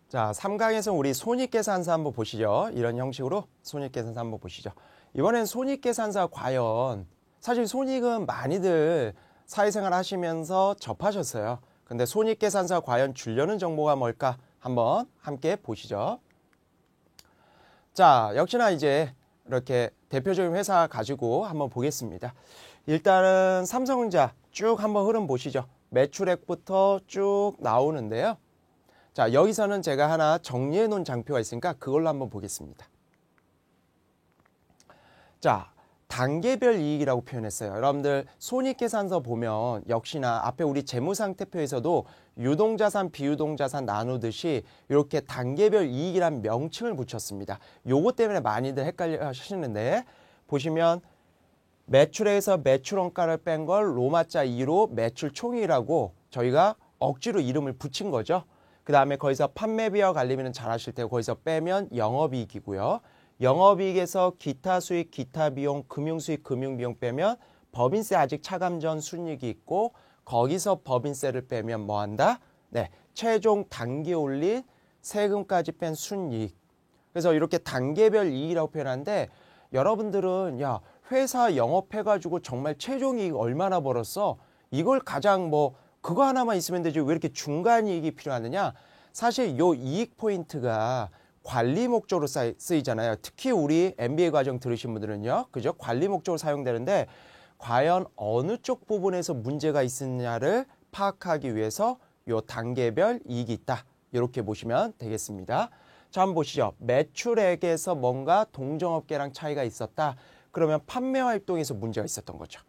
자, 3강에서 우리 손익계산서 한번 보시죠. 이런 형식으로 손익계산서 한번 보시죠. 이번엔 손익계산서 과연 사실 손익은 많이들 사회생활 하시면서 접하셨어요. 근데 손익계산서 과연 주려는 정보가 뭘까? 한번 함께 보시죠. 자, 역시나 이제 이렇게 대표적인 회사 가지고 한번 보겠습니다. 일단은 삼성전자 쭉 한번 흐름 보시죠. 매출액부터 쭉 나오는데요. 자, 여기서는 제가 하나 정리해 놓은 장표가 있으니까 그걸로 한번 보겠습니다. 자, 단계별 이익이라고 표현했어요. 여러분들 손익계산서 보면 역시나 앞에 우리 재무상태표에서도 유동자산, 비유동자산 나누듯이 이렇게 단계별 이익이란 명칭을 붙였습니다. 요거 때문에 많이들 헷갈려 하시는데 보시면 매출에서 매출원가를 뺀 걸 로마자 2로 매출총이라고 저희가 억지로 이름을 붙인 거죠. 그 다음에 거기서 판매비와 관리비는 잘 아실 테고 거기서 빼면 영업이익이고요. 영업이익에서 기타 수익, 기타 비용, 금융수익, 금융비용 빼면 법인세 아직 차감 전 순이익이 있고 거기서 법인세를 빼면 뭐 한다? 네, 최종 단계 올린 세금까지 뺀 순이익. 그래서 이렇게 단계별 이익이라고 표현하는데 여러분들은 야 회사 영업해가지고 정말 최종 이익 얼마나 벌었어? 이걸 가장 그거 하나만 있으면 되지 왜 이렇게 중간 이익이 필요하느냐? 사실 요 이익 포인트가 관리 목적으로 쓰이잖아요. 특히 우리 MBA 과정 들으신 분들은요. 그죠? 관리 목적으로 사용되는데 과연 어느 쪽 부분에서 문제가 있느냐를 파악하기 위해서 요 단계별 이익이 있다. 이렇게 보시면 되겠습니다. 자, 한번 보시죠. 매출액에서 뭔가 동종업계랑 차이가 있었다. 그러면 판매 활동에서 문제가 있었던 거죠.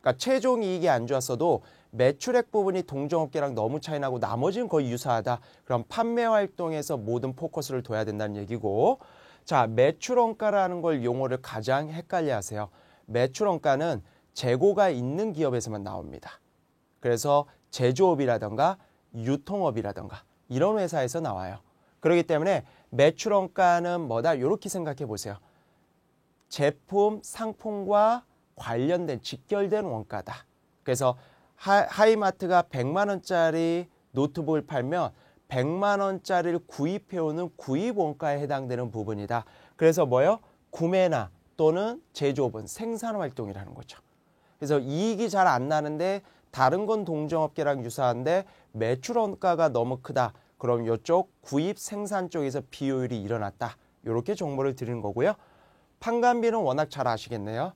그러니까 최종 이익이 안 좋았어도 매출액 부분이 동종업계랑 너무 차이 나고 나머지는 거의 유사하다. 그럼 판매 활동에서 모든 포커스를 둬야 된다는 얘기고. 자, 매출원가라는 걸 용어를 가장 헷갈려 하세요. 매출원가는 재고가 있는 기업에서만 나옵니다. 그래서 제조업이라던가 유통업이라던가 이런 회사에서 나와요. 그렇기 때문에 매출원가는 뭐다? 이렇게 생각해 보세요. 제품, 상품과 관련된 직결된 원가다. 그래서 하이마트가 100만 원짜리 노트북을 팔면 100만 원짜리를 구입해오는 구입 원가에 해당되는 부분이다. 그래서 뭐요? 구매나 또는 제조업은 생산 활동이라는 거죠. 그래서 이익이 잘 안 나는데 다른 건 동종업계랑 유사한데 매출 원가가 너무 크다. 그럼 이쪽 구입 생산 쪽에서 비효율이 일어났다. 이렇게 정보를 드리는 거고요. 판관비는 워낙 잘 아시겠네요.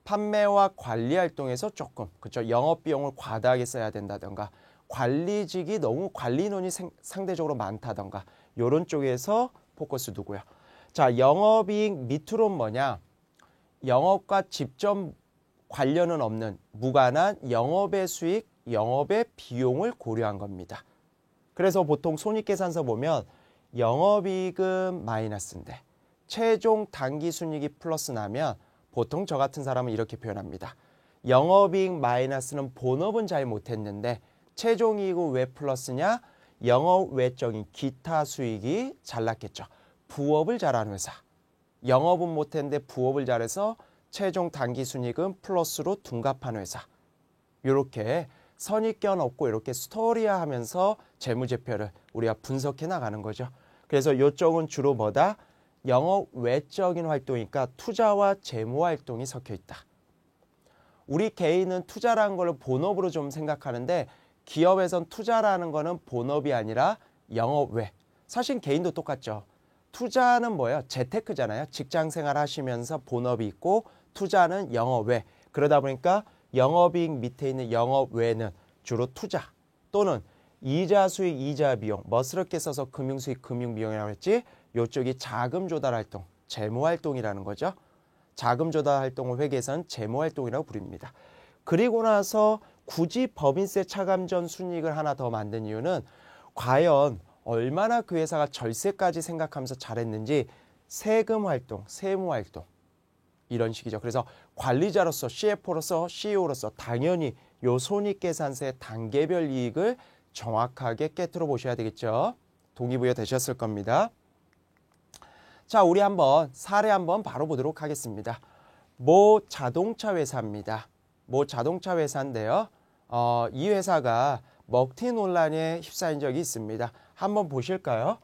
판매와 관리 활동에서 조금 그렇죠. 영업 비용을 과다하게 써야 된다던가 관리직이 너무 관리 인원이 상대적으로 많다던가 이런 쪽에서 포커스 두고요. 자, 영업이익 밑으로는 뭐냐? 영업과 직접 관련은 없는 무관한 영업의 수익, 영업의 비용을 고려한 겁니다. 그래서 보통 손익계산서 보면 영업이익은 마이너스인데 최종 단기순이익이 플러스 나면 보통 저 같은 사람은 이렇게 표현합니다. 영업이익 마이너스는 본업은 잘 못했는데 최종이익은 왜 플러스냐? 영업 외적인 기타 수익이 잘 났겠죠. 부업을 잘하는 회사. 영업은 못했는데 부업을 잘해서 최종 단기순이익은 플러스로 둔갑하는 회사. 이렇게 선입견 없고 이렇게 스토리화하면서 재무제표를 우리가 분석해 나가는 거죠. 그래서 이쪽은 주로 뭐다? 영업 외적인 활동이니까 투자와 재무 활동이 섞여 있다. 우리 개인은 투자라는 걸 본업으로 좀 생각하는데 기업에선 투자라는 거는 본업이 아니라 영업 외. 사실 개인도 똑같죠. 투자는 뭐예요? 재테크잖아요. 직장 생활 하시면서 본업이 있고 투자는 영업 외. 그러다 보니까 영업이익 밑에 있는 영업 외는 주로 투자 또는 이자 수익, 이자 비용, 멋스럽게 써서 금융수익, 금융비용이라고 했지. 이쪽이 자금 조달 활동, 재무 활동이라는 거죠. 자금 조달 활동을 회계에서는 재무 활동이라고 부릅니다. 그리고 나서 굳이 법인세 차감 전 순이익을 하나 더 만든 이유는 과연 얼마나 그 회사가 절세까지 생각하면서 잘했는지 세금 활동, 세무 활동 이런 식이죠. 그래서 관리자로서 CFO로서 CEO로서 당연히 요 손익계산서의 단계별 이익을 정확하게 깨트려 보셔야 되겠죠. 동기부여 되셨을 겁니다. 자, 우리 한번 사례 한번 바로 보도록 하겠습니다. 모 자동차 회사입니다. 모 자동차 회사인데요. 이 회사가 먹튀 논란에 휩싸인 적이 있습니다. 한번 보실까요?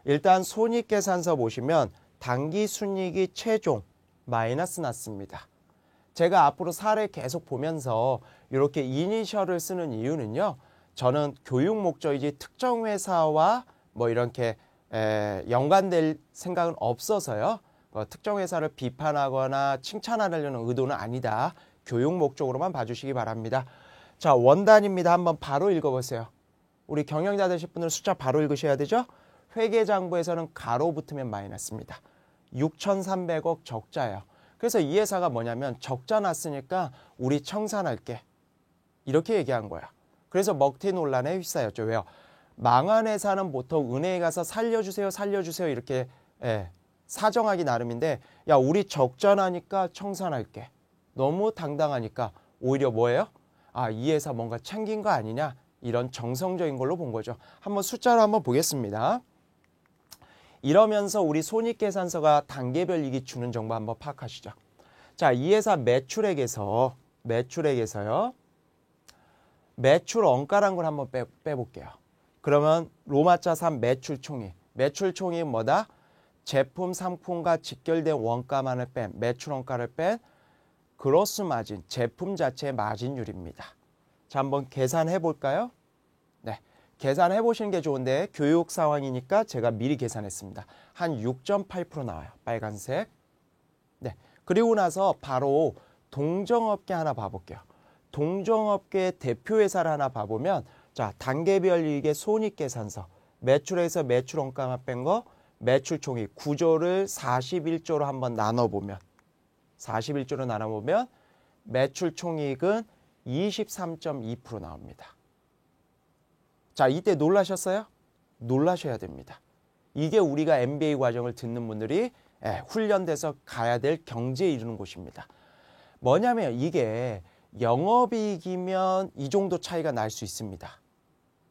일단 손익계산서 보시면 당기순이익이 최종 마이너스 났습니다. 제가 앞으로 사례 계속 보면서 이렇게 이니셜을 쓰는 이유는요. 저는 교육 목적이지 특정 회사와 뭐 이렇게 연관될 생각은 없어서요. 특정 회사를 비판하거나 칭찬하려는 의도는 아니다. 교육 목적으로만 봐주시기 바랍니다. 자, 원단입니다. 한번 바로 읽어보세요. 우리 경영자 되실 분들 숫자 바로 읽으셔야 되죠. 회계장부에서는 가로 붙으면 마이너스입니다. 6,300억 적자예요. 그래서 이 회사가 뭐냐면 적자 났으니까 우리 청산할게. 이렇게 얘기한 거야. 그래서 먹튀 논란에 휩싸였죠. 왜요? 망한 회사는 보통 은행에 가서 살려주세요, 살려주세요 이렇게 사정하기 나름인데 야 우리 적자 나니까 청산할게. 너무 당당하니까 오히려 뭐예요? 아, 이 회사 뭔가 챙긴 거 아니냐? 이런 정성적인 걸로 본 거죠. 한번 숫자로 한번 보겠습니다. 이러면서 우리 손익계산서가 단계별 이익이 주는 정보 한번 파악하시죠. 자, 이 회사 매출액에서요. 매출 원가란 걸 한번 빼볼게요. 그러면 로마자 3 매출 총액. 매출 총액은 뭐다? 제품 상품과 직결된 원가만을 뺀 매출 원가를 뺀 그로스 마진, 제품 자체의 마진율입니다. 자, 한번 계산해 볼까요? 네, 계산해 보시는 게 좋은데 교육 상황이니까 제가 미리 계산했습니다. 한 6.8% 나와요. 빨간색. 네, 그리고 나서 바로 동종업계 하나 봐볼게요. 동종업계 대표회사를 하나 봐보면 자, 단계별 이익의 손익계산서 매출에서 매출 원가만 뺀 거 매출 총액 구조를 41조로 한번 나눠보면 41조로 나눠보면 매출 총익은 23.2% 나옵니다. 자, 이때 놀라셨어요? 놀라셔야 됩니다. 이게 우리가 MBA 과정을 듣는 분들이 훈련돼서 가야 될 경지에 이르는 곳입니다. 뭐냐면 이게 영업이익이면 이 정도 차이가 날 수 있습니다.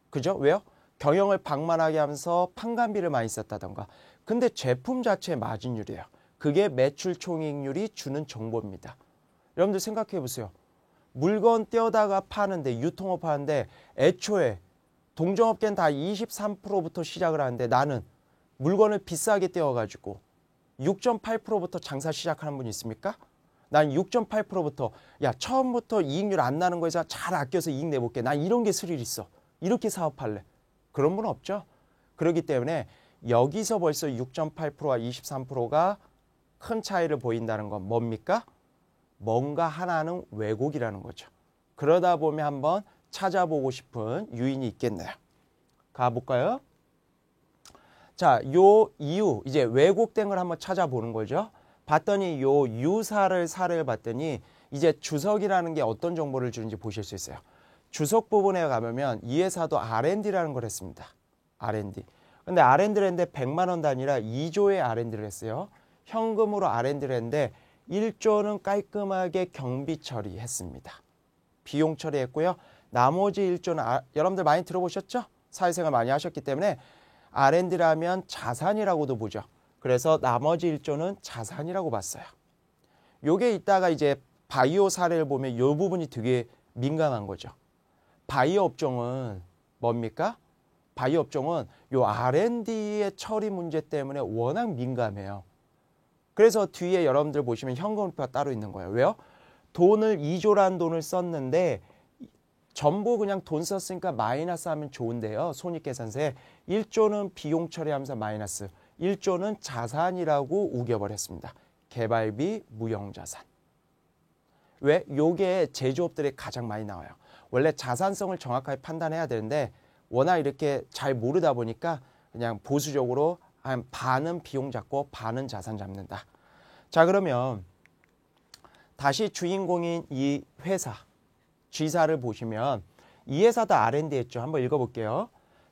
그죠? 왜요? 경영을 방만하게 하면서 판관비를 많이 썼다던가. 근데 제품 자체의 마진율이에요. 그게 매출 총익률이 주는 정보입니다. 여러분들 생각해 보세요. 물건 떼어다가 파는데 유통업 하는데 애초에 동종업계는 다 23%부터 시작을 하는데 나는 물건을 비싸게 떼어가지고 6.8%부터 장사 시작하는 분이 있습니까? 난 6.8%부터 야 처음부터 이익률 안 나는 거에서 잘 아껴서 이익 내볼게. 난 이런 게 스릴 있어. 이렇게 사업할래. 그런 분 없죠. 그렇기 때문에 여기서 벌써 6.8%와 23%가 큰 차이를 보인다는 건 뭡니까? 뭔가 하나는 왜곡이라는 거죠. 그러다 보면 한번 찾아보고 싶은 유인이 있겠네요. 가볼까요? 자, 요 이유 이제 왜곡된 걸 한번 찾아보는 거죠. 봤더니 요 유사를 사례를 봤더니 이제 주석이라는 게 어떤 정보를 주는지 보실 수 있어요. 주석 부분에 가보면 이 회사도 R&D라는 걸 했습니다. R&D. 근데 R&D를 했는데 100만 원 단위라 2조의 R&D를 했어요. 현금으로 R&D를 했는데 1조는 깔끔하게 경비 처리했습니다. 비용 처리했고요. 나머지 1조는 여러분들 많이 들어보셨죠? 사회생활 많이 하셨기 때문에 R&D라면 자산이라고도 보죠. 그래서 나머지 1조는 자산이라고 봤어요. 요게 이따가 이제 바이오 사례를 보면 이 부분이 되게 민감한 거죠. 바이오 업종은 뭡니까? 바이오 업종은 요 R&D의 처리 문제 때문에 워낙 민감해요. 그래서 뒤에 여러분들 보시면 현금표가 따로 있는 거예요. 왜요? 돈을 2조라는 돈을 썼는데 전부 그냥 돈 썼으니까 마이너스 하면 좋은데요. 손익계산서에 1조는 비용 처리하면서 마이너스, 1조는 자산이라고 우겨버렸습니다. 개발비, 무형자산. 왜? 요게 제조업들이 가장 많이 나와요. 원래 자산성을 정확하게 판단해야 되는데 워낙 이렇게 잘 모르다 보니까 그냥 보수적으로 한 반은 비용 잡고 반은 자산 잡는다. 자, 그러면 다시 주인공인 이 회사 G사를 보시면 이 회사도 R&D 했죠. 한번 읽어볼게요.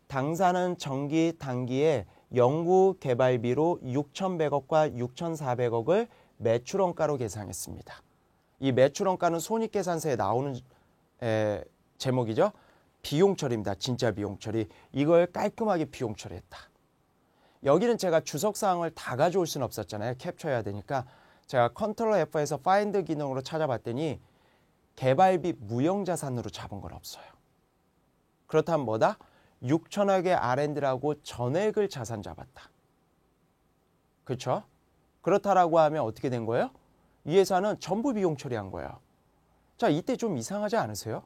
당사는 정기 단기에 연구 개발비로 6,100억과 6,400억을 매출원가로 계상했습니다. 이 매출원가는 손익계산서에 나오는 제목이죠. 비용 처리입니다. 진짜 비용 처리. 이걸 깔끔하게 비용 처리했다. 여기는 제가 주석 사항을 다 가져올 수는 없었잖아요. 캡처해야 되니까 제가 컨트롤 F에서 파인드 기능으로 찾아봤더니 개발비 무형자산으로 잡은 건 없어요. 그렇다면 뭐다? 6천억의 R&D라고 전액을 자산 잡았다. 그렇죠? 그렇다라고 하면 어떻게 된 거예요? 이 회사는 전부 비용 처리한 거예요. 자, 이때 좀 이상하지 않으세요?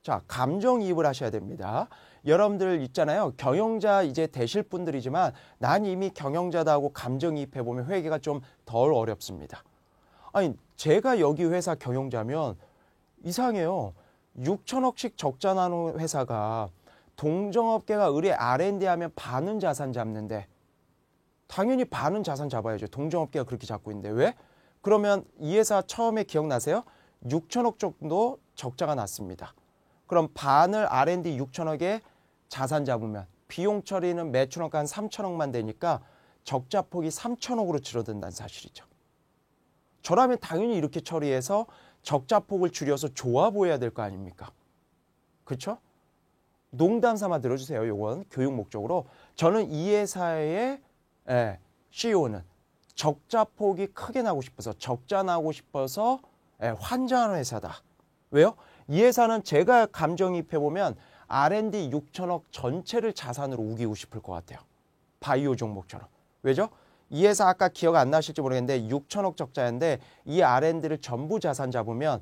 자, 감정이입을 하셔야 됩니다. 여러분들 있잖아요. 경영자 이제 되실 분들이지만 난 이미 경영자다 하고 감정이입해 보면 회계가 좀 덜 어렵습니다. 아니, 제가 여기 회사 경영자면 이상해요. 6천억씩 적자 나는 회사가 동종업계가 의뢰 R&D 하면 반은 자산 잡는데 당연히 반은 자산 잡아야죠. 동종업계가 그렇게 잡고 있는데 왜? 그러면 이 회사 처음에 기억나세요? 6천억 정도 적자가 났습니다. 그럼 반을 R&D 6천억에 자산 잡으면 비용 처리는 매출원가 한 3천억만 되니까 적자 폭이 3천억으로 줄어든다는 사실이죠. 저라면 당연히 이렇게 처리해서 적자 폭을 줄여서 좋아 보여야 될 거 아닙니까? 그렇죠? 농담 삼아 들어주세요. 요건 교육 목적으로. 저는 이 회사의 CEO는 적자 폭이 크게 나고 싶어서 적자 나고 싶어서 환장하는 회사다. 왜요? 이 회사는 제가 감정이입해보면 R&D 6천억 전체를 자산으로 우기고 싶을 것 같아요. 바이오 종목처럼. 왜죠? 이 회사 아까 기억 안 나실지 모르겠는데 6천억 적자인데 이 R&D를 전부 자산 잡으면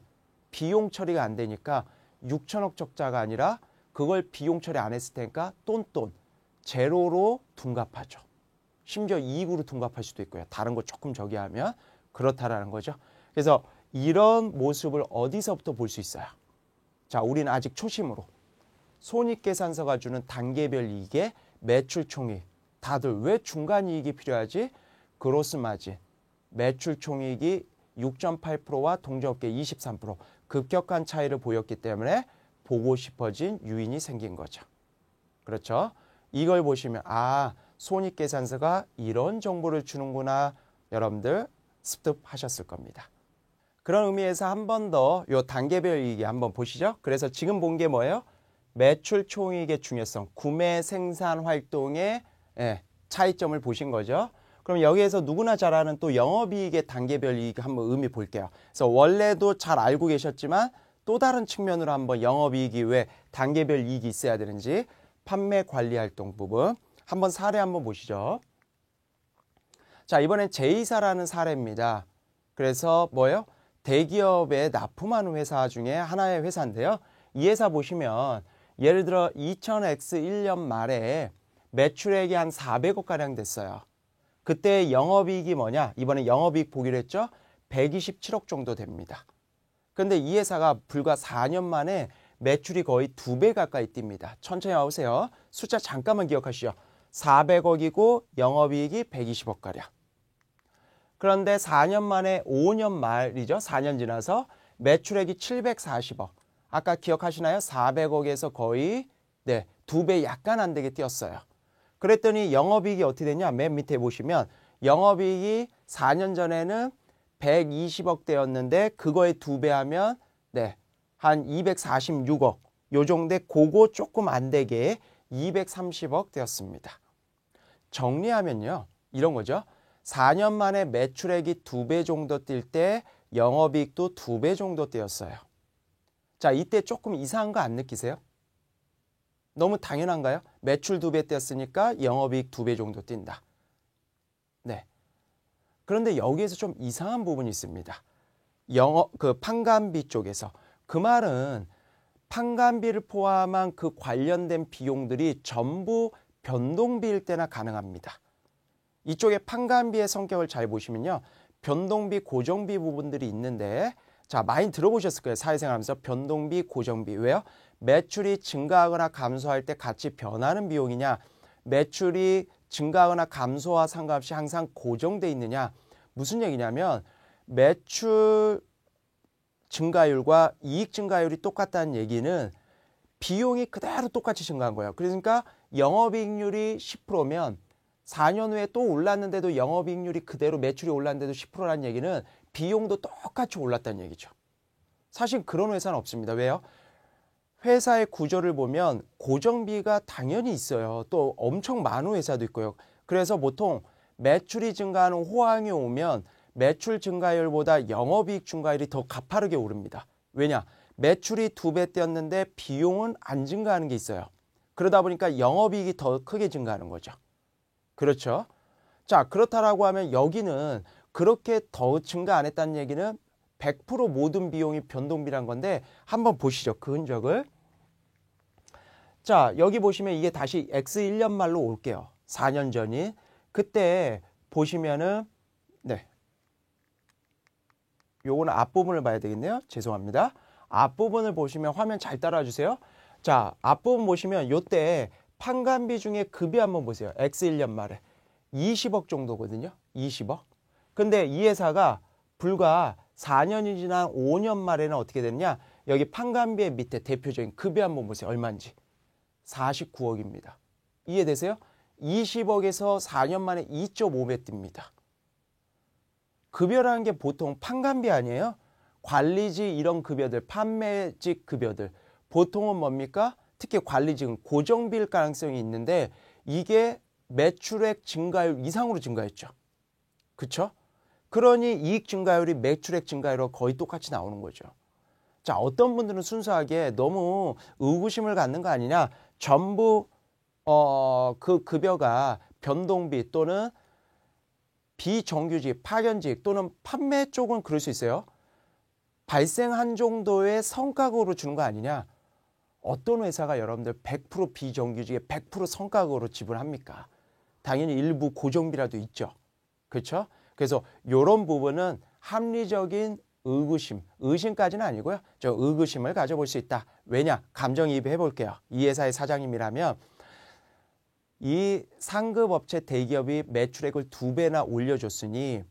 비용 처리가 안 되니까 6천억 적자가 아니라 그걸 비용 처리 안 했을 테니까 똔똔 제로로 둔갑하죠. 심지어 이익으로 둔갑할 수도 있고요. 다른 거 조금 저기 하면 그렇다라는 거죠. 그래서 이런 모습을 어디서부터 볼 수 있어요? 자, 우리는 아직 초심으로 손익계산서가 주는 단계별 이익의 매출 총이익. 다들 왜 중간 이익이 필요하지? 그로스 마진. 매출 총이익이 6.8%와 동종업계 23% 급격한 차이를 보였기 때문에 보고 싶어진 유인이 생긴 거죠. 그렇죠? 이걸 보시면 손익계산서가 이런 정보를 주는구나 여러분들 습득하셨을 겁니다. 그런 의미에서 한 번 더 요 단계별 이익이 한번 보시죠. 그래서 지금 본 게 뭐예요? 매출 총이익의 중요성, 구매 생산 활동의 차이점을 보신 거죠. 그럼 여기에서 누구나 잘 아는 또 영업이익의 단계별 이익 한번 의미 볼게요. 그래서 원래도 잘 알고 계셨지만 또 다른 측면으로 한번 영업이익이 왜 단계별 이익이 있어야 되는지 판매 관리 활동 부분 한번 사례 한번 보시죠. 자, 이번엔 제이사라는 사례입니다. 그래서 뭐예요? 대기업에 납품하는 회사 중에 하나의 회사인데요. 이 회사 보시면 예를 들어 2000X1년 말에 매출액이 한 400억가량 됐어요. 그때 영업이익이 뭐냐? 이번에 영업이익 보기로 했죠? 127억 정도 됩니다. 근데 이 회사가 불과 4년 만에 매출이 거의 2배 가까이 뜁니다. 천천히 와보세요. 숫자 잠깐만 기억하시죠. 400억이고 영업이익이 120억가량. 그런데 4년 만에 5년 말이죠. 4년 지나서 매출액이 740억. 아까 기억하시나요? 400억에서 거의 2배 약간 안 되게 뛰었어요. 그랬더니 영업이익이 어떻게 됐냐? 맨 밑에 보시면 영업이익이 4년 전에는 120억대였는데 그거에 2배 하면 한 246억. 요 정도에 그거 조금 안 되게 230억 되었습니다. 정리하면요. 이런 거죠. 4년 만에 매출액이 2배 정도 뛸 때 영업이익도 2배 정도 뛰었어요. 자, 이때 조금 이상한 거 안 느끼세요? 너무 당연한가요? 매출 2배 뛰었으니까 영업이익 2배 정도 뛴다. 그런데 여기에서 좀 이상한 부분이 있습니다. 판관비 쪽에서. 그 말은 판관비를 포함한 그 관련된 비용들이 전부 변동비일 때나 가능합니다. 이쪽에 판관비의 성격을 잘 보시면요. 변동비, 고정비 부분들이 있는데 자, 많이 들어보셨을 거예요. 사회생활 하면서 변동비, 고정비. 왜요? 매출이 증가하거나 감소할 때 같이 변하는 비용이냐, 매출이 증가하거나 감소와 상관없이 항상 고정돼 있느냐. 무슨 얘기냐면 매출 증가율과 이익 증가율이 똑같다는 얘기는 비용이 그대로 똑같이 증가한 거예요. 그러니까 영업이익률이 10%면 4년 후에 또 올랐는데도 영업이익률이 그대로 매출이 올랐는데도 10%라는 얘기는 비용도 똑같이 올랐다는 얘기죠. 사실 그런 회사는 없습니다. 왜요? 회사의 구조를 보면 고정비가 당연히 있어요. 또 엄청 많은 회사도 있고요. 그래서 보통 매출이 증가하는 호황이 오면 매출 증가율보다 영업이익 증가율이 더 가파르게 오릅니다. 왜냐? 매출이 2배 뛰었는데 비용은 안 증가하는 게 있어요. 그러다 보니까 영업이익이 더 크게 증가하는 거죠. 그렇죠? 자, 그렇다라고 하면 여기는 그렇게 더 증가 안 했다는 얘기는 100% 모든 비용이 변동비란 건데 한번 보시죠. 그 흔적을. 자, 여기 보시면 이게 다시 X1년 말로 올게요. 4년 전인. 그때 보시면은 네. 요거는 앞부분을 봐야 되겠네요. 죄송합니다. 앞부분을 보시면 화면 잘 따라와 주세요. 자, 앞부분 보시면 요때 판관비 중에 급이 한번 보세요. X1년 말에 20억 정도거든요. 20억. 근데 이 회사가 불과 4년이 지난 5년 말에는 어떻게 됐냐? 여기 판관비의 밑에 대표적인 급이 한번 보세요. 얼마인지. 49억입니다. 이해되세요? 20억에서 4년 만에 2.5배 뜹니다. 급여라는 게 보통 판관비 아니에요? 관리직 이런 급여들, 판매직 급여들. 보통은 뭡니까? 특히 관리직은 고정비일 가능성이 있는데 이게 매출액 증가율 이상으로 증가했죠. 그쵸? 그러니 이익 증가율이 매출액 증가율과 거의 똑같이 나오는 거죠. 자, 어떤 분들은 순수하게 너무 의구심을 갖는 거 아니냐. 전부 그 급여가 변동비 또는 비정규직, 파견직 또는 판매 쪽은 그럴 수 있어요. 발생한 정도의 성과급으로 주는 거 아니냐. 어떤 회사가 여러분들 100% 비정규직에 100% 성과급으로 지불합니까? 당연히 일부 고정비라도 있죠. 그렇죠? 그래서 이런 부분은 합리적인 의심까지는 아니고요. 저 의구심을 가져볼 수 있다. 왜냐? 감정이입해 볼게요. 이 회사의 사장님이라면 이 상급 업체 대기업이 매출액을 2배나 올려줬으니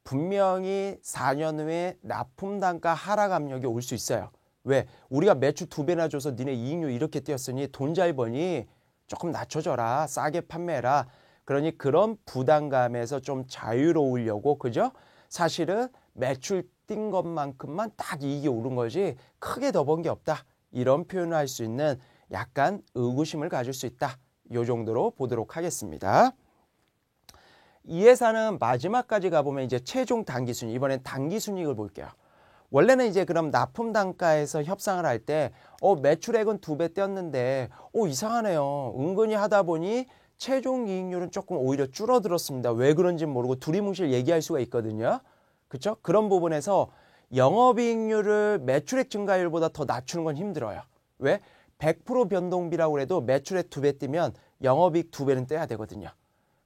분명히 4년 후에 납품 단가 하락 압력이 올 수 있어요. 왜? 우리가 매출 2배나 줘서 니네 이익률 이렇게 띄었으니 돈 잘 버니 조금 낮춰줘라. 싸게 판매해라. 그러니 그런 부담감에서 좀 자유로우려고, 그죠? 사실은 매출 뛴 것만큼만 딱 이익이 오른 거지 크게 더 번 게 없다. 이런 표현을 할 수 있는 약간 의구심을 가질 수 있다. 이 정도로 보도록 하겠습니다. 이 회사는 마지막까지 가보면 이제 최종 단기순이익, 이번엔 단기순이익을 볼게요. 원래는 이제 그럼 납품 단가에서 협상을 할 때 매출액은 2배 띄었는데 이상하네요. 은근히 하다 보니 최종 이익률은 조금 오히려 줄어들었습니다. 왜 그런지는 모르고 두리뭉실 얘기할 수가 있거든요. 그렇죠? 그런 부분에서 영업이익률을 매출액 증가율보다 더 낮추는 건 힘들어요. 왜? 100% 변동비라고 해도 매출액 2배 뛰면 영업이익 2배는 떼야 되거든요.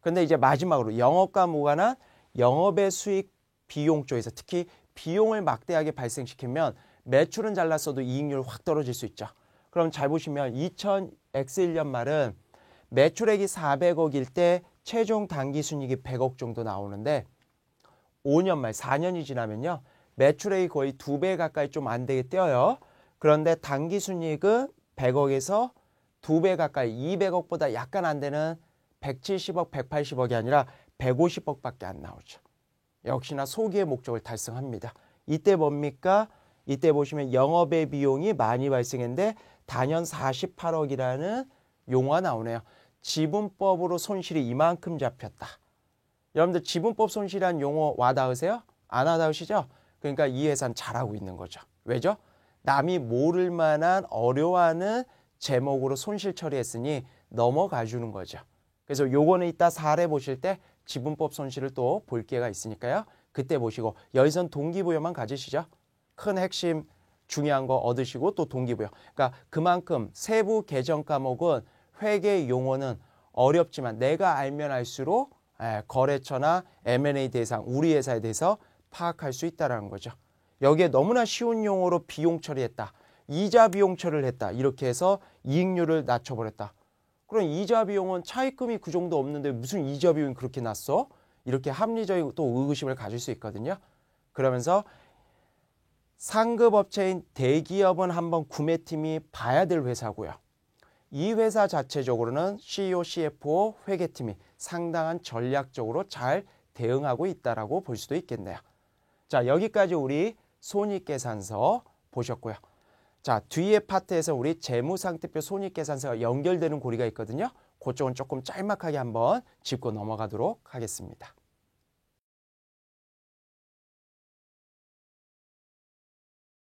근데 이제 마지막으로 영업과 무관한 영업의 수익 비용 쪽에서 특히 비용을 막대하게 발생시키면 매출은 잘났어도 이익률 확 떨어질 수 있죠. 그럼 잘 보시면 2000X1년 말은 매출액이 400억일 때 최종 단기순이익이 100억 정도 나오는데 5년 말 4년이 지나면요. 매출액이 거의 2배 가까이 좀 안 되게 뛰어요. 그런데 단기순이익은 100억에서 2배 가까이 200억보다 약간 안 되는 170억, 180억이 아니라 150억밖에 안 나오죠. 역시나 소기의 목적을 달성합니다. 이때 뭡니까? 이때 보시면 영업의 비용이 많이 발생했는데 단연 48억이라는 용어가 나오네요. 지분법으로 손실이 이만큼 잡혔다. 여러분들 지분법 손실이라는 용어 와닿으세요? 안 와닿으시죠? 그러니까 이 회사는 잘하고 있는 거죠. 왜죠? 남이 모를 만한 어려워하는 제목으로 손실 처리했으니 넘어가 주는 거죠. 그래서 요거는 이따 사례 보실 때 지분법 손실을 또 볼 기회가 있으니까요. 그때 보시고 여기선 동기부여만 가지시죠. 큰 핵심 중요한 거 얻으시고 또 동기부여. 그러니까 그만큼 세부 계정 과목은 회계 용어는 어렵지만 내가 알면 알수록 거래처나 M&A 대상, 우리 회사에 대해서 파악할 수 있다는 거죠. 여기에 너무나 쉬운 용어로 비용 처리했다. 이자 비용 처리를 했다. 이렇게 해서 이익률을 낮춰버렸다. 그럼 이자 비용은 차입금이 그 정도 없는데 무슨 이자 비용이 그렇게 났어? 이렇게 합리적인 또 의구심을 가질 수 있거든요. 그러면서 상급 업체인 대기업은 한번 구매팀이 봐야 될 회사고요. 이 회사 자체적으로는 CEO, CFO, 회계팀이 상당한 전략적으로 잘 대응하고 있다라고 볼 수도 있겠네요. 자, 여기까지 우리 손익계산서 보셨고요. 자, 뒤에 파트에서 우리 재무상태표 손익계산서가 연결되는 고리가 있거든요. 그쪽은 조금 짤막하게 한번 짚고 넘어가도록 하겠습니다.